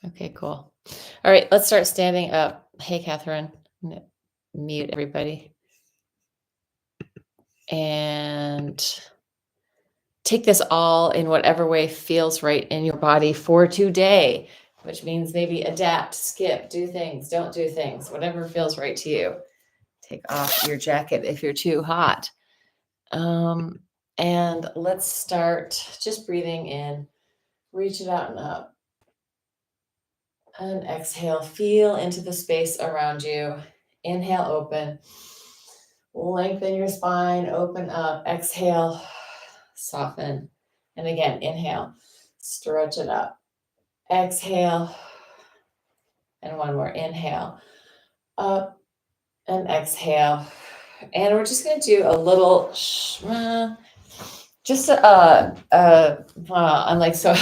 Okay, cool. All right, let's start standing up. Hey, Catherine, I'm gonna mute everybody. And take this all in whatever way feels right in your body for today, which means maybe adapt, skip, do things, don't do things, whatever feels right to you. Take off your jacket if you're too hot. And let's start just breathing in, reach it out and up. And exhale, feel into the space around you. Inhale, open. Lengthen your spine, open up. Exhale, soften. And again, inhale, stretch it up. Exhale. And one more, inhale, up and exhale. And we're just going to do a little, I'm like, so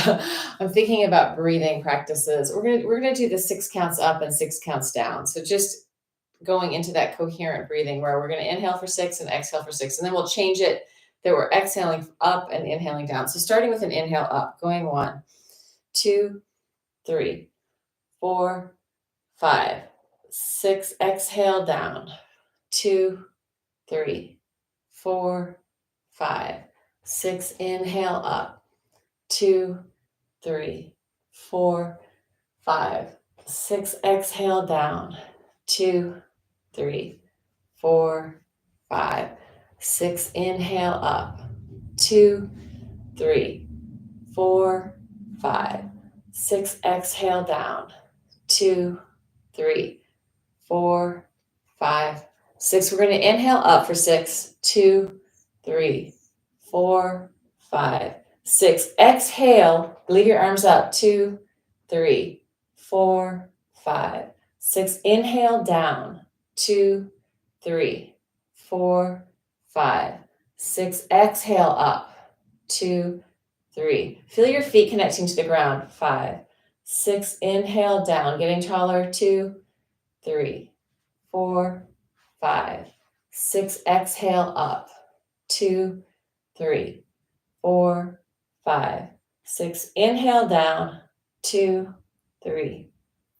I'm thinking about breathing practices. We're going to do the 6 counts up and 6 counts down. So just going into that coherent breathing where we're going to inhale for 6 and exhale for 6. And then we'll change it that we're exhaling up and inhaling down. So starting with an inhale up, going 1, 2, 3, 4, 5, 6, exhale down, 2, 3, 4, 5, 6, inhale up, 2, 3, 4, 5, 6, exhale down, 2, 3, 4, 5, 6, inhale up, 2, 3, 4, 5, 6, exhale down, 2, 3, 4, 5, 6. We're going to inhale up for 6, 2, 3, 4, 5, 6. Exhale, leave your arms up, 2, 3, 4, 5, 6. Inhale down, 2, 3, 4, 5, 6. Exhale up, 2, 3. Feel your feet connecting to the ground, 5, 6. Inhale down, getting taller, 2, 3, 4, 5, 6. Exhale up, 2, 3, 4, 5, 6. Inhale down, 2, 3,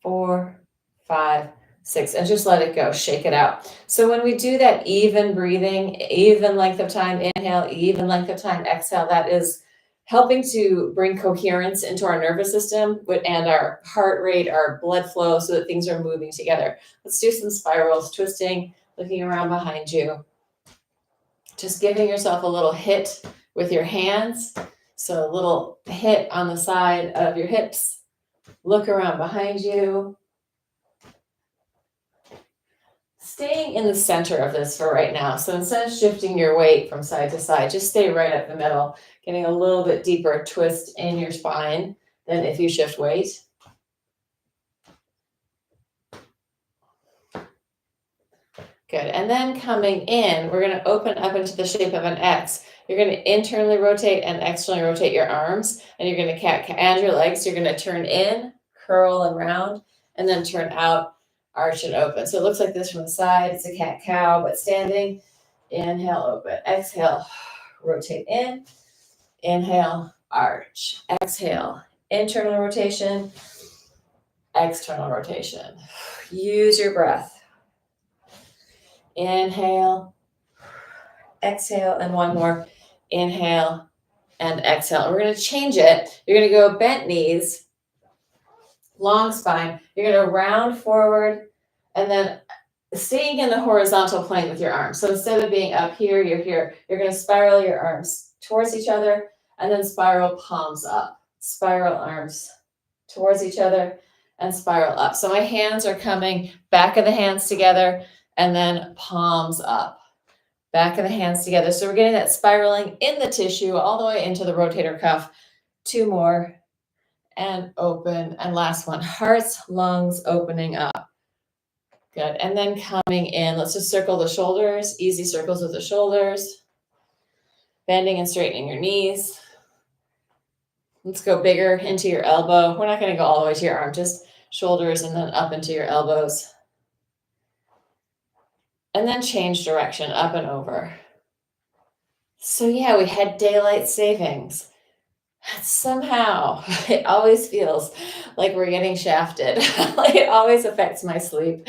4, 5, 6. And just let it go, shake it out. So when we do that even breathing, even length of time inhale, even length of time exhale, that is helping to bring coherence into our nervous system and our heart rate, our blood flow, so that things are moving together. Let's do some spirals, twisting, looking around behind you. Just giving yourself a little hit with your hands. So a little hit on the side of your hips. Look around behind you. Staying in the center of this for right now. So instead of shifting your weight from side to side, just stay right up the middle, getting a little bit deeper twist in your spine than if you shift weight. Good. And then coming in, we're going to open up into the shape of an X. You're going to internally rotate and externally rotate your arms, and you're going to cat and your legs. You're going to turn in, curl and round, and then turn out, arch and open. So it looks like this from the side. It's a cat cow, but standing. Inhale, open. Exhale, rotate in. Inhale, arch. Exhale, internal rotation, external rotation. Use your breath. Inhale, exhale, and one more. Inhale and exhale. And we're going to change it. You're going to go bent knees, long spine. You're going to round forward and then staying in the horizontal plane with your arms. So instead of being up here, you're here. You're going to spiral your arms towards each other and then spiral palms up. Spiral arms towards each other and spiral up. So my hands are coming, back of the hands together, and then palms up, back of the hands together. So we're getting that spiraling in the tissue all the way into the rotator cuff. 2 more and open. And last one, hearts, lungs opening up. Good. And then coming in, let's just circle the shoulders, easy circles with the shoulders, bending and straightening your knees. Let's go bigger into your elbow. We're not going to go all the way to your arm, just shoulders and then up into your elbows. And then change direction, up and over. So yeah, we had daylight savings. Somehow, it always feels like we're getting shafted. Like, it always affects my sleep.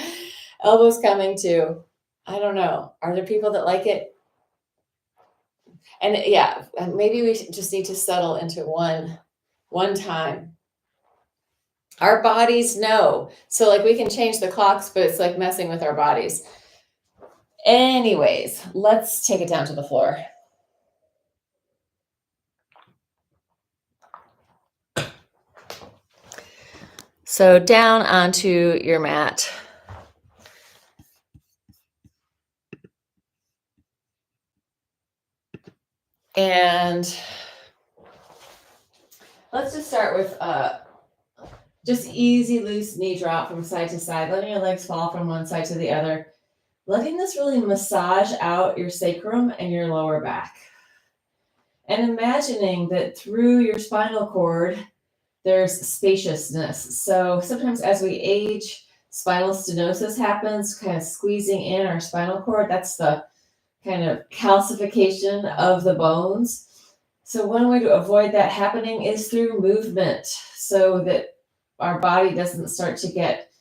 Elbows coming too. I don't know. Are there people that like it? And yeah, maybe we just need to settle into one time. Our bodies know. So like we can change the clocks, but it's like messing with our bodies. Anyways, let's take it down to the floor. So down onto your mat. And let's just start with just easy, loose knee drop from side to side, letting your legs fall from one side to the other, letting this really massage out your sacrum and your lower back. And imagining that through your spinal cord, there's spaciousness. So sometimes as we age, spinal stenosis happens, kind of squeezing in our spinal cord. That's the kind of calcification of the bones. So one way to avoid that happening is through movement, so that our body doesn't start to get,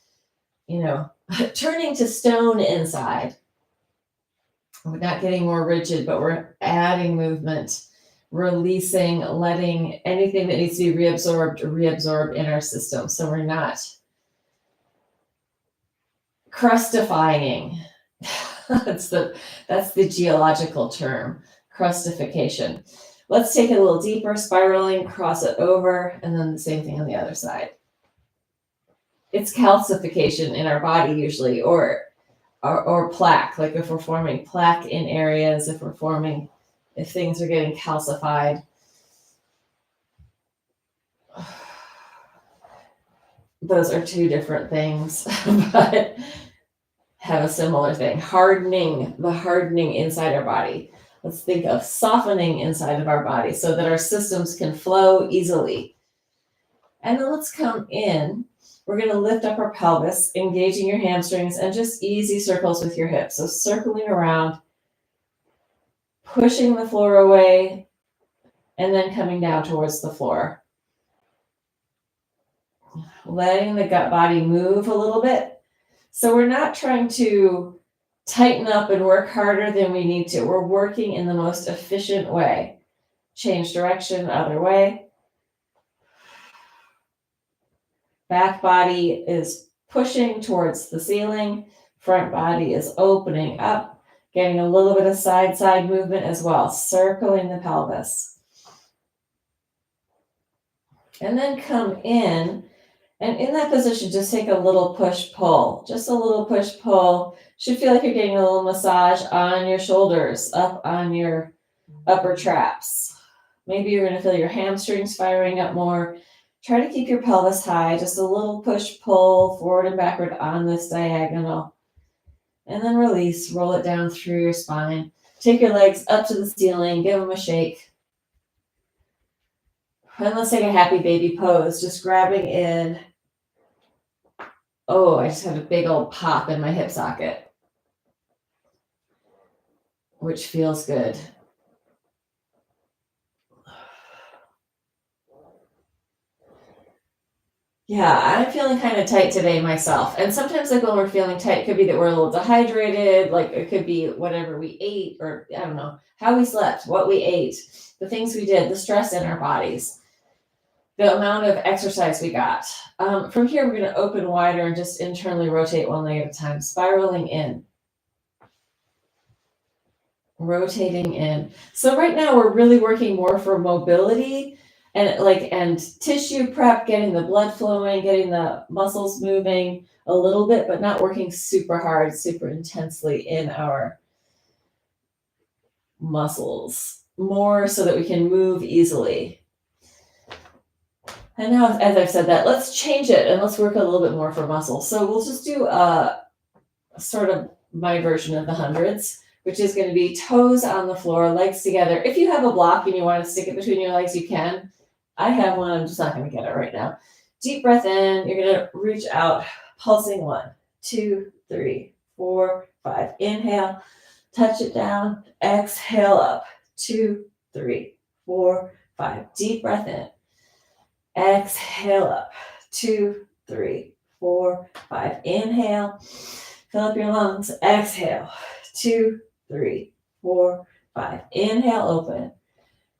turning to stone inside. We're not getting more rigid, but we're adding movement, releasing, letting anything that needs to be reabsorb in our system. So we're not crustifying. That's the geological term, crustification. Let's take it a little deeper, spiraling, cross it over, and then the same thing on the other side. It's calcification in our body usually, or plaque, like if we're forming plaque in areas, if things are getting calcified. Those are two different things, but have a similar thing. The hardening inside our body. Let's think of softening inside of our body so that our systems can flow easily. And then let's come in. We're going to lift up our pelvis, engaging your hamstrings, and just easy circles with your hips. So circling around, pushing the floor away, and then coming down towards the floor. Letting the gut body move a little bit. So we're not trying to tighten up and work harder than we need to. We're working in the most efficient way. Change direction, other way. Back body is pushing towards the ceiling. Front body is opening up, getting a little bit of side movement as well, circling the pelvis. And then come in, and in that position, just take a little push-pull. Just a little push-pull. Should feel like you're getting a little massage on your shoulders, up on your upper traps. Maybe you're going to feel your hamstrings firing up more. Try to keep your pelvis high, just a little push-pull forward and backward on this diagonal. And then release, roll it down through your spine. Take your legs up to the ceiling, give them a shake. And let's take a happy baby pose, just grabbing in. Oh, I just had a big old pop in my hip socket, which feels good. Yeah, I'm feeling kind of tight today myself. And sometimes like when we're feeling tight, it could be that we're a little dehydrated, like it could be whatever we ate, or I don't know, how we slept, what we ate, the things we did, the stress in our bodies, the amount of exercise we got. From here, we're going to open wider and just internally rotate one leg at a time, spiraling in. Rotating in. So right now we're really working more for mobility and tissue prep, getting the blood flowing, getting the muscles moving a little bit, but not working super hard, super intensely in our muscles, more so that we can move easily. And now, as I've said that, let's change it and let's work a little bit more for muscle. So we'll just do sort of my version of the hundreds, which is going to be toes on the floor, legs together. If you have a block and you want to stick it between your legs, you can. I have one. I'm just not going to get it right now. Deep breath in. You're going to reach out, pulsing 1, 2, 3, 4, 5. Inhale, touch it down. Exhale up. 2, 3, 4, 5. Deep breath in. Exhale up. 2, 3, 4, 5. Inhale. Fill up your lungs. Exhale. 2, 3, 4, 5. Inhale, open.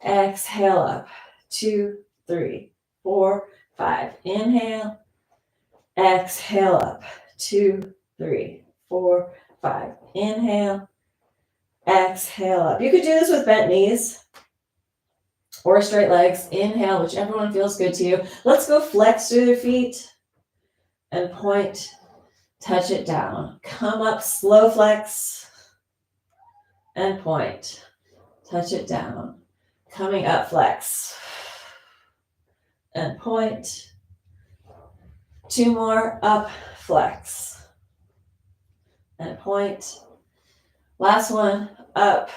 Exhale up. 2, 3, 4, 5. Inhale. Exhale up. 2, 3, 4, 5. Inhale. Exhale up. You could do this with bent knees or straight legs. Inhale, whichever one feels good to you. Let's go flex through the feet and point. Touch it down. Come up, slow flex and point. Touch it down. Coming up, flex and point. 2 more, up, flex and point. Last one, up,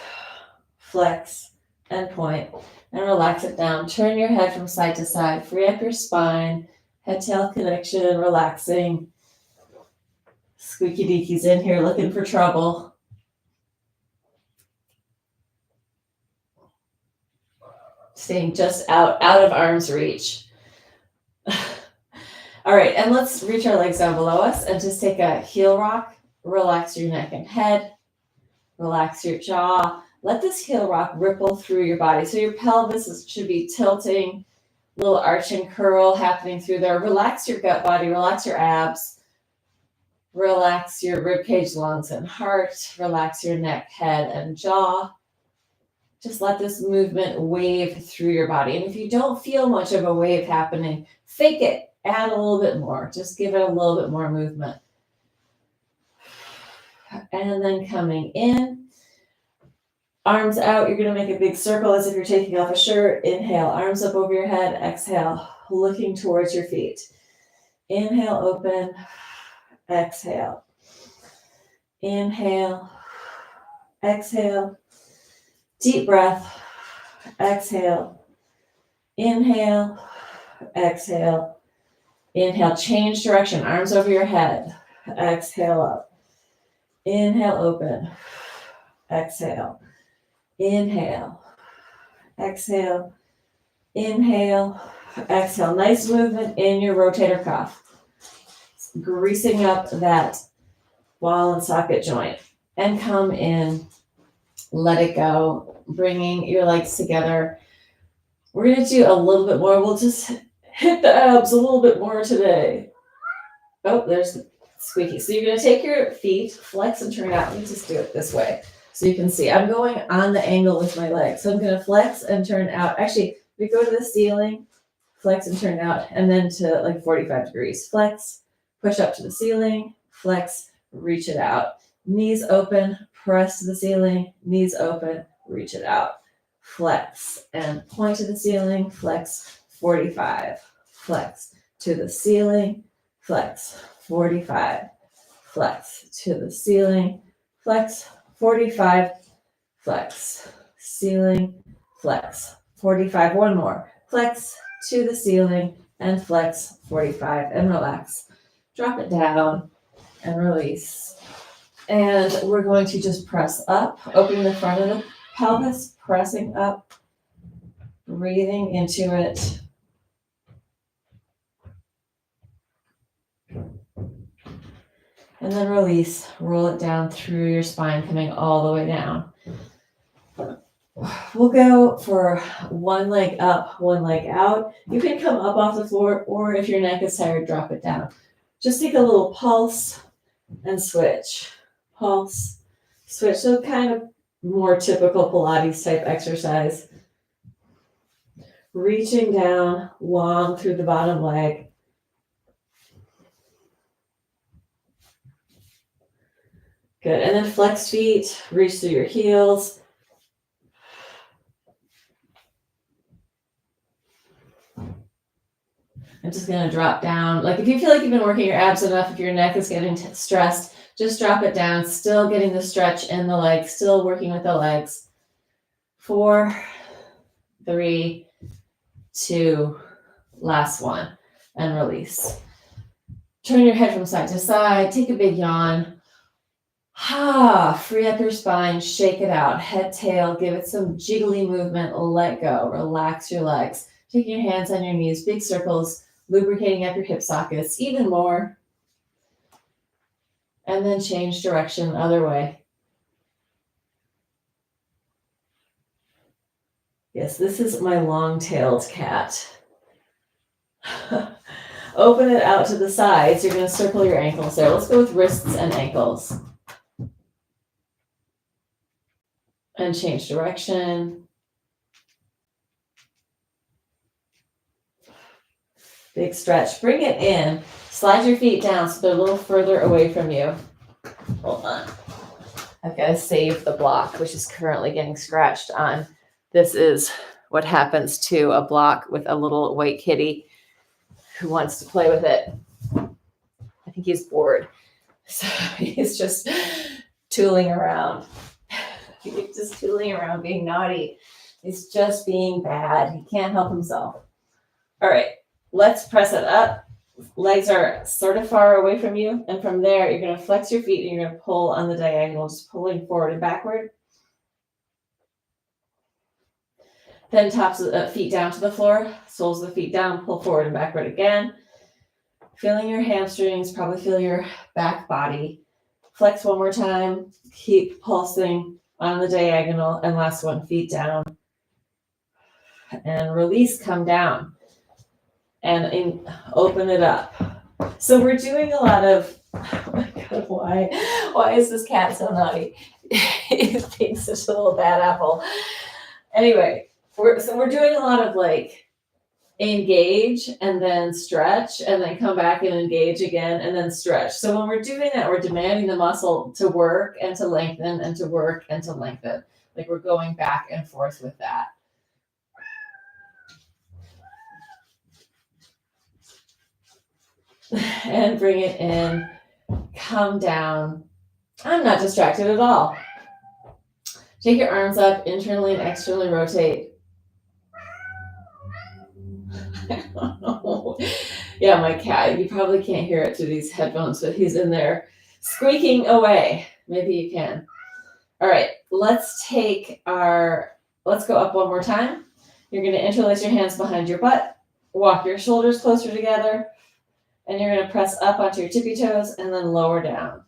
flex and point, and relax it down. Turn your head from side to side. Free up your spine, head-tail connection, relaxing. Squeaky Deaky's in here looking for trouble. Staying just out of arm's reach. All right, and let's reach our legs down below us and just take a heel rock. Relax your neck and head. Relax your jaw. Let this heel rock ripple through your body. So your pelvis should be tilting, little arch and curl happening through there. Relax your gut body, relax your abs. Relax your ribcage, lungs, and heart. Relax your neck, head, and jaw. Just let this movement wave through your body. And if you don't feel much of a wave happening, fake it. Add a little bit more. Just give it a little bit more movement. And then coming in, arms out. You're going to make a big circle as if you're taking off a shirt. Inhale, arms up over your head. Exhale, looking towards your feet. Inhale, open. Exhale. Inhale. Exhale. Deep breath. Exhale. Inhale. Exhale. Inhale, change direction. Arms over your head. Exhale up. Inhale, open. Exhale. Inhale. Exhale. Inhale. Exhale. Nice movement in your rotator cuff. Greasing up that ball and socket joint. And come in. Let it go. Bringing your legs together. We're going to do a little bit more. We'll just hit the abs a little bit more today. Oh, there's the squeaky. So you're going to take your feet, flex and turn out. Let me just do it this way so you can see. I'm going on the angle with my legs. So I'm going to flex and turn out. Actually, we go to the ceiling, flex and turn out, and then to like 45 degrees. Flex, push up to the ceiling, flex, reach it out. Knees open, press to the ceiling, knees open, reach it out. Flex and point to the ceiling, flex, 45. Flex to the ceiling, flex, 45. Flex to the ceiling, flex, 45. Flex, ceiling, flex, 45. One more. Flex to the ceiling and flex, 45. And relax. Drop it down and release. And we're going to just press up, opening the front of the pelvis, pressing up, breathing into it. And then release, roll it down through your spine, coming all the way down. We'll go for one leg up, one leg out. You can come up off the floor, or if your neck is tired, drop it down. Just take a little pulse and switch. Pulse, switch. So kind of more typical Pilates type exercise. Reaching down long through the bottom leg. Good. And then flex feet, reach through your heels. I'm just going to drop down. Like if you feel like you've been working your abs enough, if your neck is getting stressed, just drop it down. Still getting the stretch in the legs, still working with the legs. 4, 3, 2, last one, and release. Turn your head from side to side. Take a big yawn. Free up your spine, shake it out. Head, tail, give it some jiggly movement. Let go. Relax your legs. Taking your hands on your knees, big circles, lubricating up your hip sockets even more. And then change direction, other way. Yes, this is my long-tailed cat. Open it out to the sides. You're going to circle your ankles there. Let's go with wrists and ankles. And change direction. Big stretch. Bring it in. Slide your feet down so they're a little further away from you. Hold on. I've got to save the block, which is currently getting scratched on. This is what happens to a block with a little white kitty who wants to play with it. I think he's bored. So he's just tooling around. He's just tooling around being naughty. He's just being bad. He can't help himself. All right, let's press it up. Legs are sort of far away from you. And from there, you're going to flex your feet and you're going to pull on the diagonal, just pulling forward and backward. Then tops of the feet down to the floor, soles of the feet down, pull forward and backward again. Feeling your hamstrings, probably feel your back body. Flex one more time, keep pulsing on the diagonal, and last one, feet down. And release, come down. And open it up. So we're doing a lot of, oh my God, why is this cat so naughty? He's being such a little bad apple. Anyway, we're doing a lot of like engage and then stretch and then come back and engage again and then stretch. So when we're doing that, we're demanding the muscle to work and to lengthen and to work and to lengthen. Like we're going back and forth with that. And bring it in, come down. I'm not distracted at all. Take your arms up, internally and externally rotate. Yeah, my cat, you probably can't hear it through these headphones, but he's in there squeaking away. Maybe you can. All right, let's go up one more time. You're going to interlace your hands behind your butt, walk your shoulders closer together, and you're going to press up onto your tippy toes and then lower down.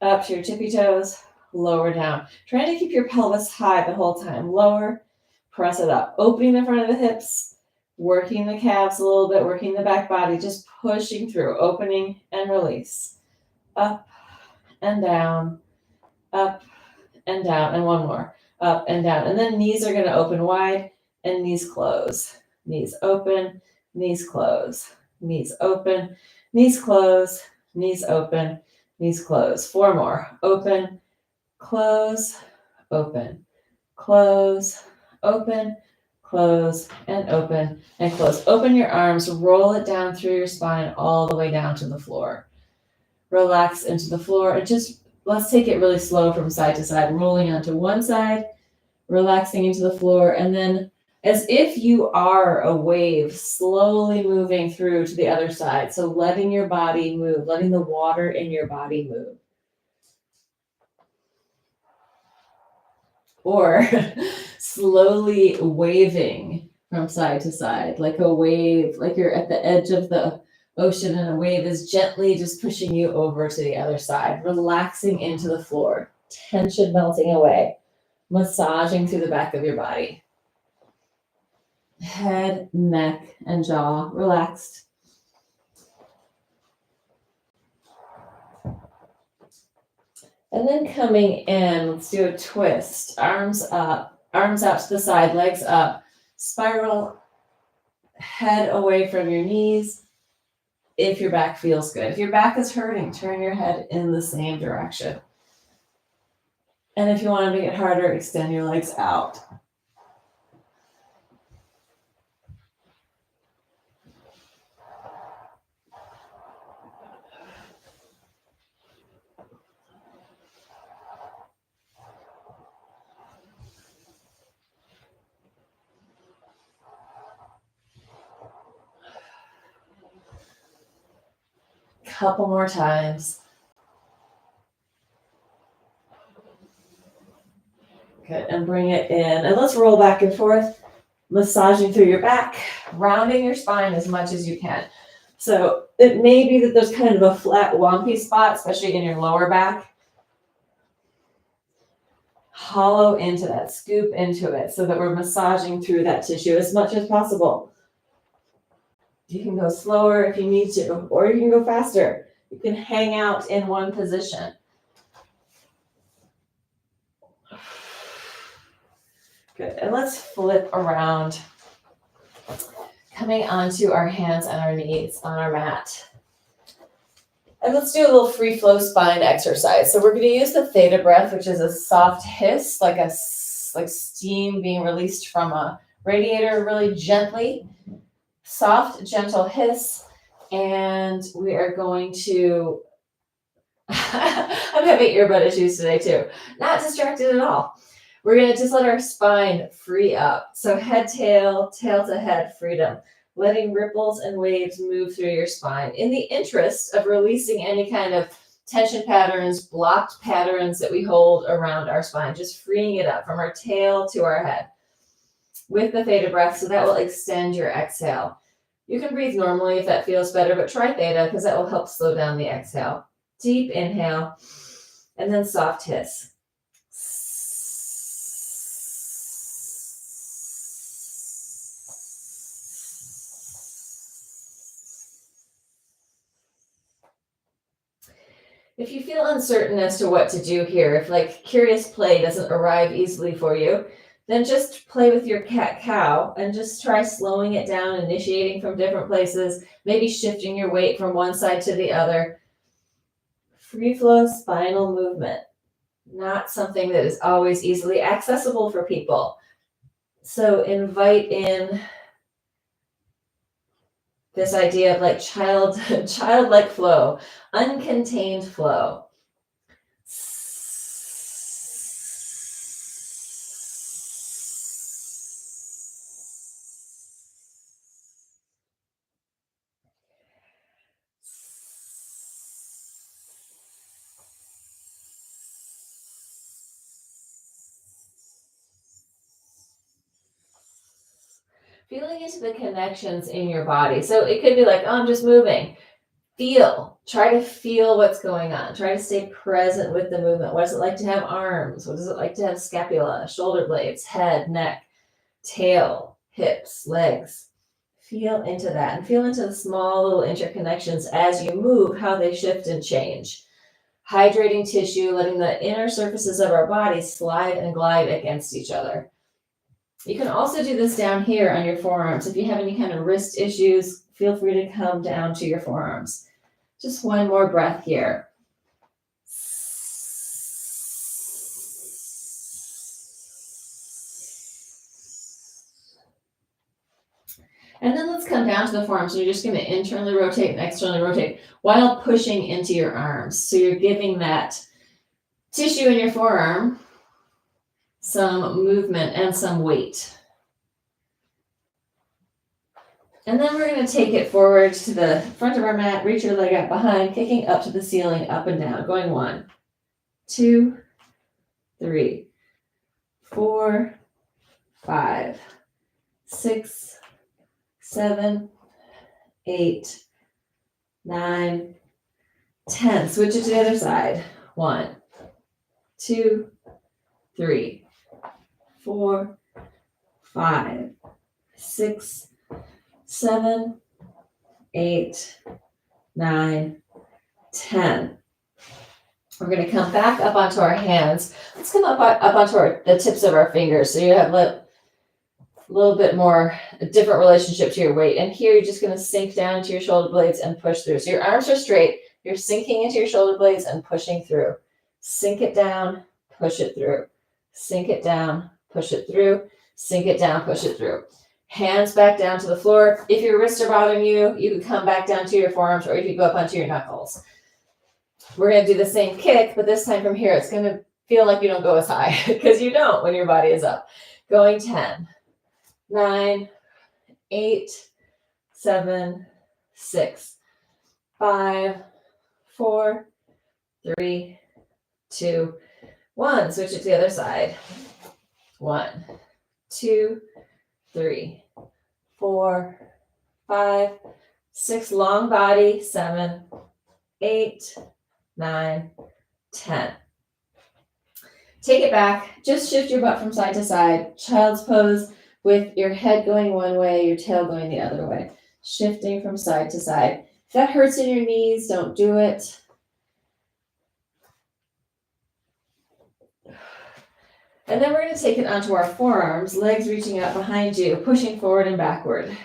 Up to your tippy toes, lower down. Trying to keep your pelvis high the whole time. Lower, press it up. Opening the front of the hips, working the calves a little bit, working the back body, just pushing through, opening and release. Up and down, up and down, and one more. Up and down. And then knees are going to open wide and knees close. Knees open, knees close. Knees open, knees close, knees open, knees close. Four more. Open, close, open, close, open, close, and open, and close. Open your arms, roll it down through your spine all the way down to the floor. Relax into the floor and just let's take it really slow from side to side, rolling onto one side, relaxing into the floor, and then as if you are a wave, slowly moving through to the other side. So letting your body move, letting the water in your body move. Or slowly waving from side to side, like a wave, like you're at the edge of the ocean and a wave is gently just pushing you over to the other side, relaxing into the floor, tension melting away, massaging through the back of your body. Head, neck, and jaw relaxed. And then coming in, let's do a twist. Arms up, arms out to the side, legs up. Spiral, head away from your knees if your back feels good. If your back is hurting, turn your head in the same direction. And if you want to make it harder, extend your legs out. Couple more times. Good, and bring it in. And let's roll back and forth. massaging through your back, rounding your spine as much as you can. So it may be that there's kind of a flat, wonky spot, especially in your lower back. Hollow into that, scoop into it so that we're massaging through that tissue as much as possible. You can go slower if you need to, or you can go faster. You can hang out in one position. Good, and let's flip around, coming onto our hands and our knees on our mat. And let's do a little free flow spine exercise. So we're going to use the theta breath, which is a soft hiss, like steam being released from a radiator, really gently. Soft, gentle hiss. And we are going to, I'm having earbud issues today too. Not distracted at all. We're going to just let our spine free up. So head, tail, tail to head, freedom. Letting ripples and waves move through your spine in the interest of releasing any kind of tension patterns, blocked patterns that we hold around our spine, just freeing it up from our tail to our head with the theta breath. So that will extend your exhale. You can breathe normally if that feels better, but try theta because that will help slow down the exhale. Deep inhale and then soft hiss. If you feel uncertain as to what to do here, if like curious play doesn't arrive easily for you, then just play with your cat-cow and just try slowing it down, initiating from different places, maybe shifting your weight from one side to the other. Free flow spinal movement, not something that is always easily accessible for people. So invite in this idea of like childlike flow, uncontained flow. Feeling into the connections in your body. So it could be like, oh, I'm just moving. Try to feel what's going on. Try to stay present with the movement. What does it like to have arms? What does it like to have scapula, shoulder blades, head, neck, tail, hips, legs? Feel into that and feel into the small little interconnections as you move, how they shift and change. Hydrating tissue, letting the inner surfaces of our bodies slide and glide against each other. You can also do this down here on your forearms. If you have any kind of wrist issues, feel free to come down to your forearms. Just one more breath here. And then let's come down to the forearms. So you're just going to internally rotate and externally rotate while pushing into your arms. So you're giving that tissue in your forearm some movement and some weight. And then we're going to take it forward to the front of our mat, reach your leg out behind, kicking up to the ceiling, up and down, going 1, 2, 3, 4, 5, 6, 7, 8, 9, 10. Switch it to the other side. 1, 2, 3, 4, 5, 6, 7, 8, 9, 10. We're going to come back up onto our hands. Let's come up onto the tips of our fingers. So you have a little bit more, a different relationship to your weight. And here you're just going to sink down into your shoulder blades and push through. So your arms are straight. You're sinking into your shoulder blades and pushing through. Sink it down, push it through. Sink it down, push it through. Sink it down, push it through. Hands back down to the floor. If your wrists are bothering you, you can come back down to your forearms or you can go up onto your knuckles. We're going to do the same kick, but this time from here, it's going to feel like you don't go as high because you don't when your body is up. Going 10, 9, 8, 7, 6, 5, 4, 3, 2, 1. Switch it to the other side. 1, 2, 3, 4, 5, 6, long body, 7, 8, 9, 10. Take it back, just shift your butt from side to side, child's pose with your head going one way, your tail going the other way, shifting from side to side. If that hurts in your knees, don't do it. And then we're going to take it onto our forearms, legs reaching out behind you, pushing forward and backward.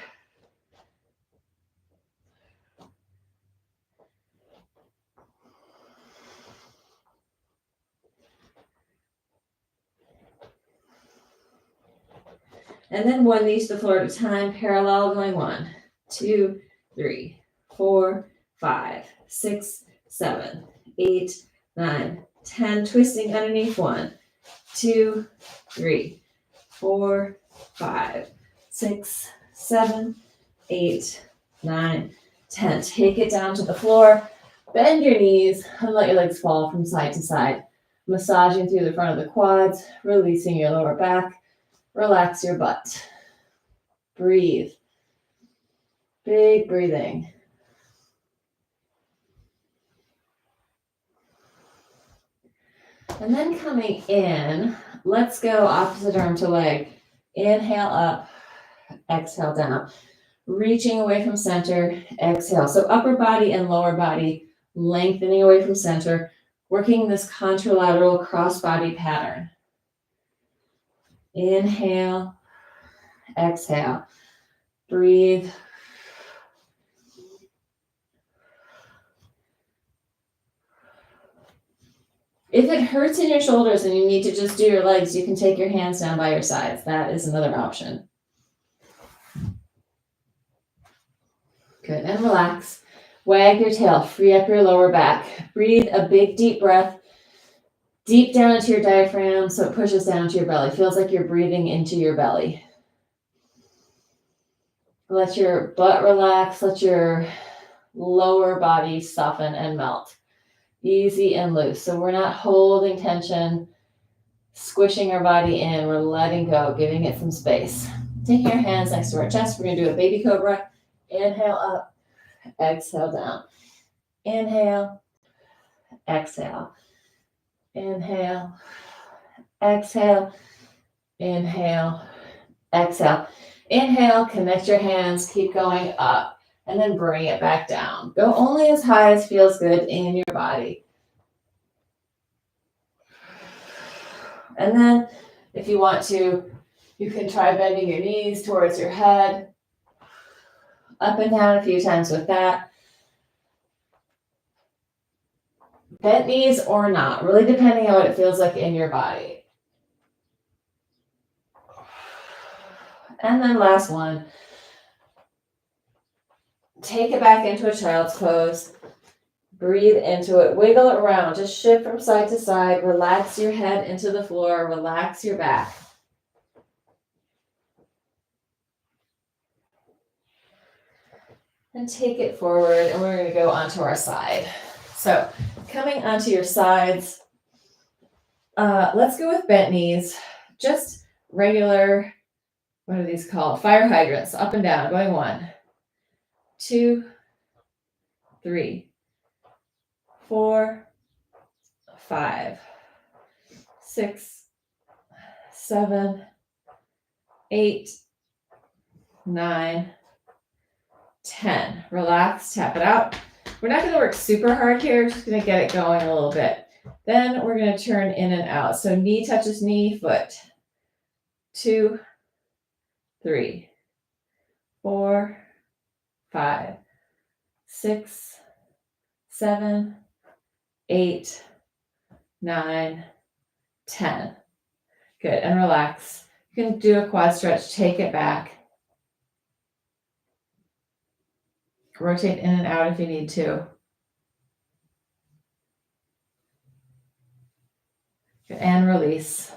And then one knee to the floor at a time, parallel, going 1, 2, 3, 4, 5, 6, 7, 8, 9, 10. Twisting underneath. 1, 2, 3, 4, 5, 6, 7, 8, 9, 10. Take it down to the floor. Bend your knees and let your legs fall from side to side. Massaging through the front of the quads, releasing your lower back. Relax your butt. Breathe. Big breathing. And then coming in, let's go opposite arm to leg. Inhale up, exhale down. Reaching away from center, exhale. So upper body and lower body lengthening away from center, working this contralateral cross-body pattern. Inhale, exhale. Breathe. If it hurts in your shoulders and you need to just do your legs, you can take your hands down by your sides. That is another option. Good, and relax. Wag your tail, free up your lower back. Breathe a big deep breath, deep down into your diaphragm so it pushes down to your belly. Feels like you're breathing into your belly. Let your butt relax, let your lower body soften and melt. Easy and loose. So we're not holding tension, squishing our body in. We're letting go, giving it some space. Taking our hands next to our chest, we're going to do a baby cobra. Inhale up, exhale down. Inhale, exhale. Inhale, exhale. Inhale, exhale. Inhale, connect your hands, keep going up, and then bring it back down. Go only as high as feels good in your body. And then if you want to, you can try bending your knees towards your head. Up and down a few times with that. Bent knees or not, really depending on what it feels like in your body. And then last one. Take it back into a child's pose. Breathe into it. Wiggle it around. Just shift from side to side. Relax your head into the floor. Relax your back. And take it forward, and we're going to go onto our side. So coming onto your sides, let's go with bent knees. Just regular, what are these called? Fire hydrants, up and down, going 1, 2, 3, 4, 5, 6, 7, 8, 9, 10. Relax, tap it out. We're not going to work super hard here. We're just going to get it going a little bit. Then we're going to turn in and out. So knee touches knee, foot. 2, 3, 4, 5, 6, 7, 8, 9, 10. Good, and relax. You can do a quad stretch, take it back. Rotate in and out if you need to. Good, and release.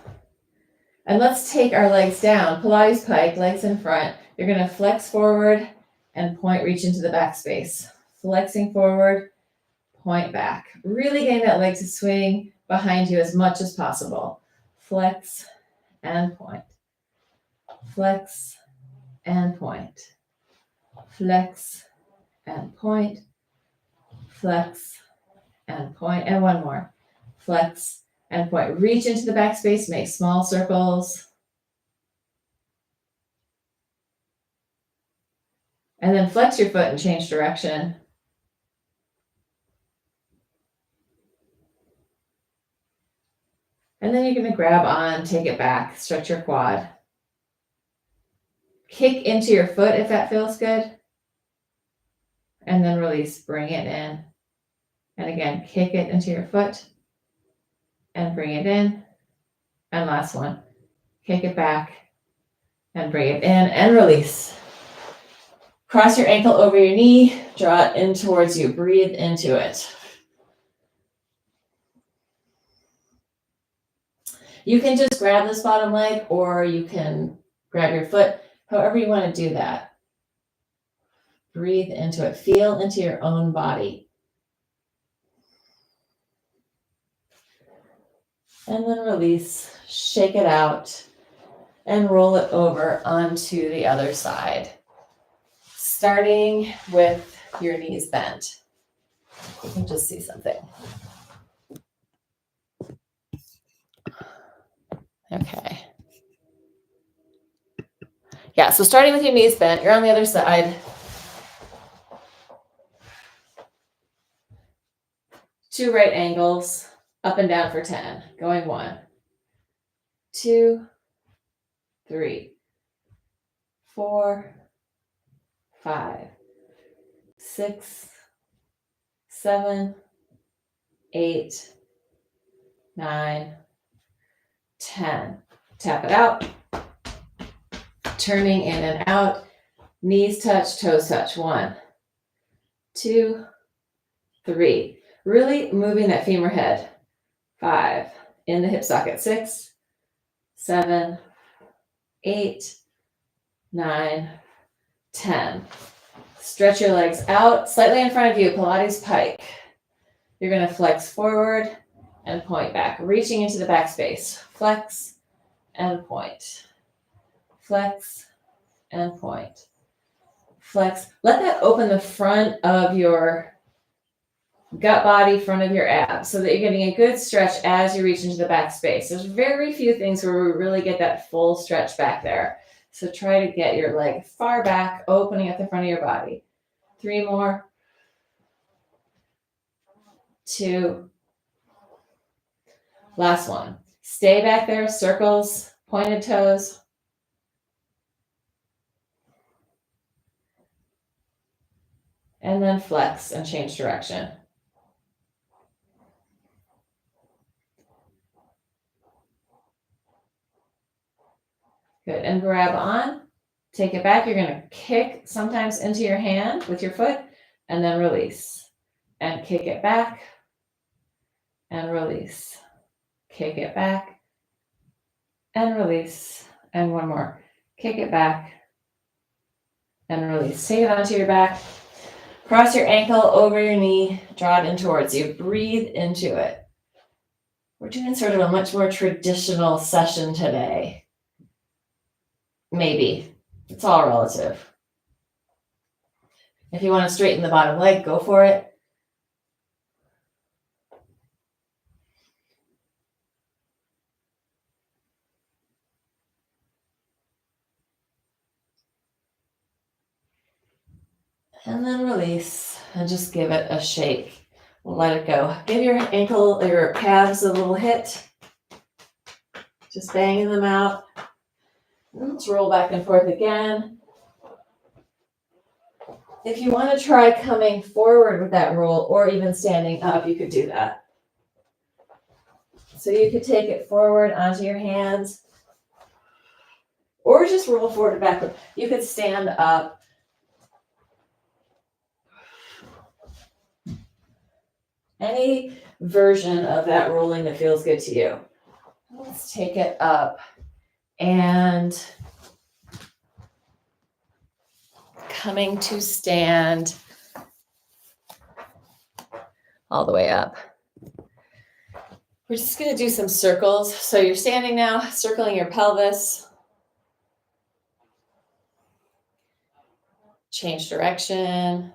And let's take our legs down. Pilates pike, legs in front. You're going to flex forward and point, reach into the back space. Flexing forward, point back. Really getting that leg to swing behind you as much as possible. Flex and point. Flex and point. Flex and point. Flex and point. And one more. Flex and point. Reach into the backspace, make small circles. And then flex your foot and change direction. And then you're going to grab on, take it back, stretch your quad. Kick into your foot if that feels good. And then release, bring it in. And again, kick it into your foot and bring it in. And last one, kick it back and bring it in and release. Cross your ankle over your knee, draw it in towards you, breathe into it. You can just grab this bottom leg or you can grab your foot, however you want to do that. Breathe into it, feel into your own body. And then release, shake it out, and roll it over onto the other side. Starting with your knees bent. You can just see something. Okay. Yeah, so starting with your knees bent, you're on the other side. Two right angles, up and down for 10. Going 1, 2, 3, 4, 5, 6, 7, 8, 9, 10. Tap it out. Turning in and out. Knees touch, toes touch. 1, 2, 3. Really moving that femur head. 5. In the hip socket. 6, 7, 8, 9, 10. Stretch your legs out slightly in front of you, Pilates pike. You're going to flex forward and point back, reaching into the back space. Flex and point. Flex and point. Flex. Let that open the front of your gut body, front of your abs, so that you're getting a good stretch as you reach into the back space. There's very few things where we really get that full stretch back there. So try to get your leg far back, opening at the front of your body. 3 more. 2. Last one. Stay back there, circles, pointed toes. And then flex and change direction. Good, and grab on, take it back. You're gonna kick sometimes into your hand with your foot and then release. And kick it back and release. Kick it back and release. And one more. Kick it back and release. Take it onto your back. Cross your ankle over your knee. Draw it in towards you. Breathe into it. We're doing sort of a much more traditional session today. Maybe. It's all relative. If you want to straighten the bottom leg, go for it. And then release and just give it a shake. Let it go. Give your ankle or your calves a little hit. Just banging them out. Let's roll back and forth again. If you want to try coming forward with that roll or even standing up, you could do that. So you could take it forward onto your hands or just roll forward and backward. You could stand up. Any version of that rolling that feels good to you. Let's take it up and coming to stand all the way up. We're just going to do some circles. So you're standing now, circling your pelvis. Change direction.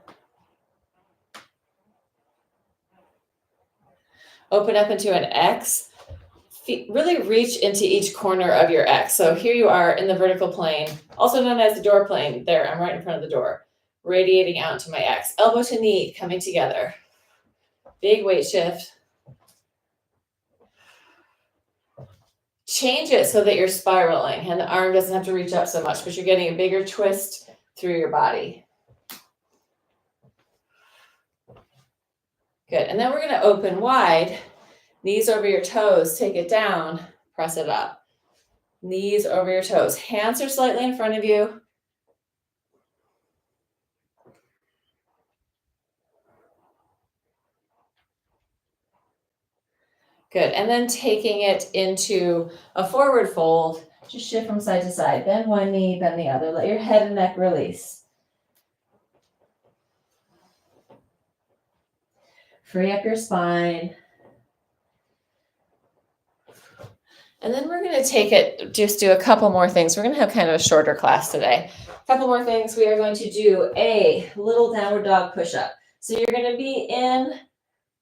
Open up into an X. Really reach into each corner of your X. So here you are in the vertical plane, also known as the door plane. There, I'm right in front of the door, radiating out to my X. Elbow to knee coming together. Big weight shift. Change it so that you're spiraling and the arm doesn't have to reach up so much, but you're getting a bigger twist through your body. Good. And then we're going to open wide. Knees over your toes. Take it down. Press it up. Knees over your toes. Hands are slightly in front of you. Good. And then taking it into a forward fold. Just shift from side to side. Bend one knee, bend the other. Let your head and neck release. Free up your spine. And then we're going to take it, just do a couple more things. We're going to have kind of a shorter class today. A couple more things. We are going to do a little downward dog push-up. So you're going to be in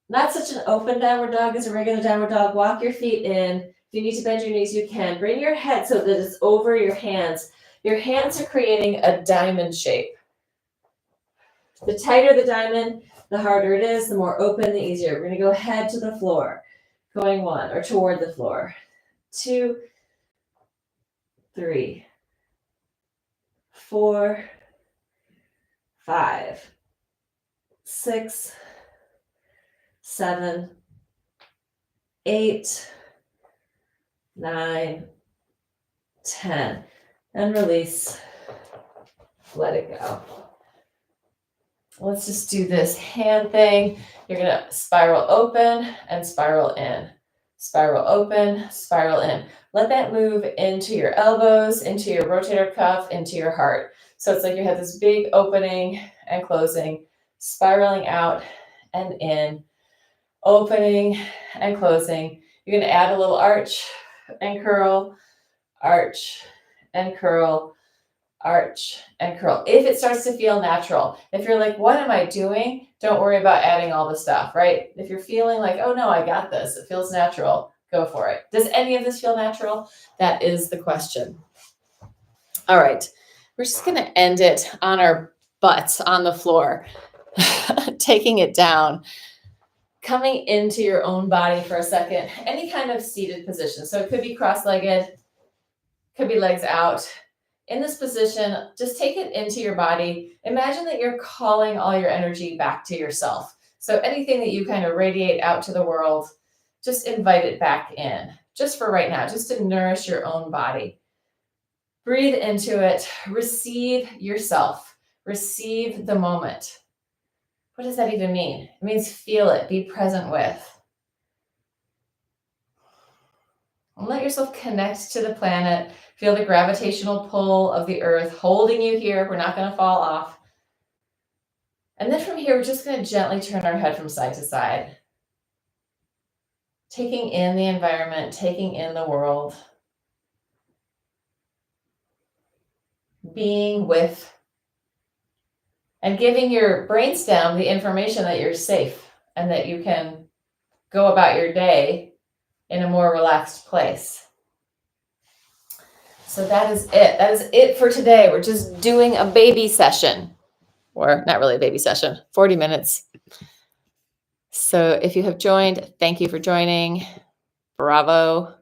not such an open downward dog as a regular downward dog. Walk your feet in. If you need to bend your knees, you can. Bring your head so that it's over your hands. Your hands are creating a diamond shape. The tighter the diamond, the harder it is. The more open, the easier. We're going to go head to the floor. Going 1 or toward the floor. 2, 3, 4, 5, 6, 7, 8, 9, 10. And release. Let it go. Let's just do this hand thing. You're going to spiral open and spiral in. Spiral open, spiral in. Let that move into your elbows, into your rotator cuff, into your heart. So it's like you have this big opening and closing, spiraling out and in, opening and closing. You're going to add a little arch and curl, arch and curl, arch and curl. If it starts to feel natural, if you're like, what am I doing? Don't worry about adding all the stuff, right? If you're feeling like, oh no, I got this, it feels natural, go for it. Does any of this feel natural? That is the question. All right, we're just going to end it on our butts on the floor, taking it down, coming into your own body for a second, any kind of seated position. So it could be cross-legged, could be legs out. In this position, just take it into your body. Imagine that you're calling all your energy back to yourself. So anything that you kind of radiate out to the world, just invite it back in, just for right now, just to nourish your own body. Breathe into it. Receive yourself. Receive the moment. What does that even mean? It means feel it, be present with. And let yourself connect to the planet. Feel the gravitational pull of the earth holding you here. We're not going to fall off. And then from here, we're just going to gently turn our head from side to side. Taking in the environment, taking in the world. Being with. And giving your brainstem the information that you're safe and that you can go about your day in a more relaxed place. So that is it. That is it for today. We're just doing a baby session, or not really a baby session, 40 minutes. So if you have joined, thank you for joining. Bravo.